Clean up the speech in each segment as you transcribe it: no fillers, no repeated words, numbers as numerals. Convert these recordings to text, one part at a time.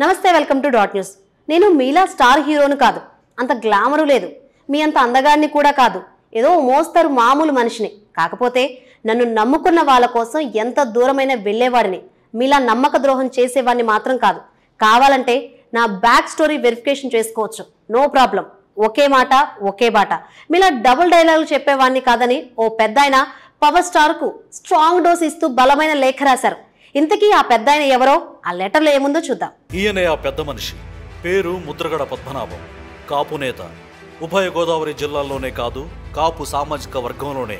నమస్తే welcome to dot news. నేను మీలా స్టార్ హీరోను కాదు, అంత గ్లామరు లేదు, మీ అంత అందగాన్ని కూడా కాదు, ఏదో మోస్తరు మామూలు మనిషిని. కాకపోతే నన్ను నమ్ముకున్న వాళ్ళ కోసం ఎంత దూరమైన వెళ్ళేవాడిని. మీలా నమ్మక ద్రోహం చేసేవాడిని మాత్రం కాదు. కావాలంటే నా బ్యాక్ స్టోరీ వెరిఫికేషన్ చేసుకోవచ్చు, నో ప్రాబ్లం. ఒకే మాట ఒకే బాట. మీలా డబుల్ డైలాగులు చెప్పేవాడిని కాదని ఓ పెద్దాయన పవర్ స్టార్ కు స్ట్రాంగ్ డోస్ ఇస్తూ బలమైన లేఖ రాశారు. ఇంతకీ ఆ పెద్దాయన ఎవరో, ఆ లెటర్లో ఏముందో చూద్దాం. ఈయనే ఆ పెద్ద మనిషి. పేరు ముద్రగడ పద్మనాభం. కాపు నేత. ఉభయ గోదావరి జిల్లాల్లోనే కాదు, కాపు సామాజిక వర్గంలోనే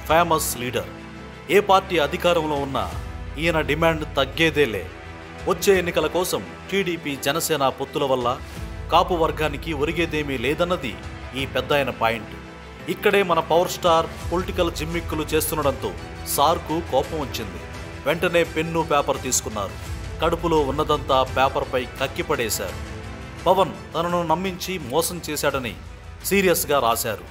ఫేమస్ లీడర్. ఏ పార్టీ అధికారంలో ఉన్నా ఈయన డిమాండ్ తగ్గేదేలే. వచ్చే ఎన్నికల కోసం టీడీపీ జనసేన పొత్తుల వల్ల కాపు వర్గానికి ఒరిగేదేమీ లేదన్నది ఈ పెద్దాయన పాయింట్. ఇక్కడే మన పవర్ స్టార్ పొలిటికల్ జిమ్మిక్కులు చేస్తుండడంతో సార్కు కోపం వచ్చింది. వెంటనే పెన్ను పేపర్ తీసుకున్నారు. కడుపులో ఉన్నదంతా పేపర్పై కక్కిపడేశారు. పవన్ తనను నమ్మించి మోసం చేశాడని సీరియస్గా రాశారు.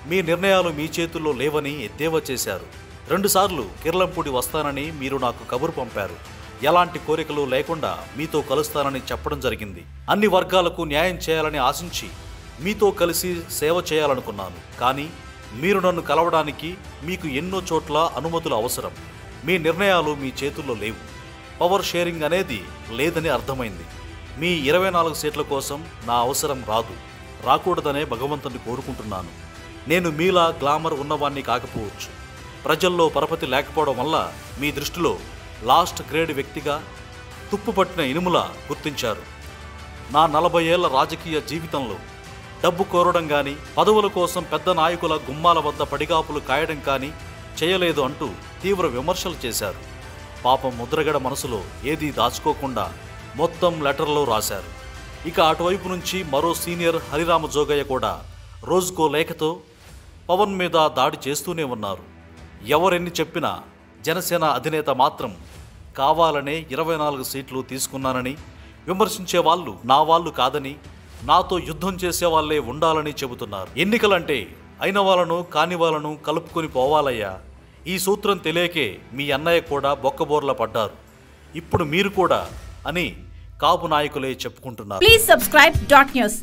మీ నిర్ణయాలు మీ చేతుల్లో లేవని ఎద్దేవా చేశారు. 2 సార్లు కిర్లంపూడి వస్తానని మీరు నాకు కబురు పంపారు. ఎలాంటి కోరికలు లేకుండా మీతో కలుస్తానని చెప్పడం జరిగింది. అన్ని వర్గాలకు న్యాయం చేయాలని ఆశించి మీతో కలిసి సేవ చేయాలనుకున్నాను. కానీ మీరు నన్ను కలవడానికి మీకు ఎన్నో చోట్ల అనుమతులు అవసరం. మీ నిర్ణయాలు మీ చేతుల్లో లేవు. పవర్ షేరింగ్ అనేది లేదని అర్థమైంది. మీ 24 సీట్ల కోసం నా అవసరం రాదు, రాకూడదనే భగవంతుని కోరుకుంటున్నాను. నేను మీలా గ్లామర్ ఉన్నవాణ్ణి కాకపోవచ్చు. ప్రజల్లో పరపతి లేకపోవడం వల్ల మీ దృష్టిలో లాస్ట్ గ్రేడ్ వ్యక్తిగా తుప్పుపట్టిన ఇనుములా గుర్తించారు. నా 40 ఏళ్ల రాజకీయ జీవితంలో డబ్బు కోరడం కానీ, పదవుల కోసం పెద్ద నాయకుల గుమ్మాల వద్ద పడిగాపులు కాయడం కానీ చేయలేదు అంటూ తీవ్ర విమర్శలు చేశారు. పాపం ముద్రగడ మనసులో ఏదీ దాచుకోకుండా మొత్తం లెటర్లో రాశారు. ఇక అటువైపు నుంచి మరో సీనియర్ హరిరామ జోగయ్య కూడా రోజుకో లేఖతో పవన్ మీద దాడి చేస్తూనే ఉన్నారు. ఎవరెన్ని చెప్పినా జనసేన అధినేత మాత్రం కావాలనే 24 సీట్లు తీసుకున్నానని, విమర్శించే వాళ్ళు నా వాళ్ళు కాదని, నాతో యుద్ధం చేసే వాళ్ళే ఉండాలని చెబుతున్నారు. ఎన్నికలంటే అయిన వాళ్ళను కాని వాళ్ళను కలుపుకొని పోవాలయ్యా. ఈ సూత్రం తెలియకే మీ అన్నయ్య కూడా బొక్కబోర్ల పడ్డారు. ఇప్పుడు మీరు కూడా అని కాపు నాయకులే చెప్పుకుంటున్నారు. Please subscribe dot news.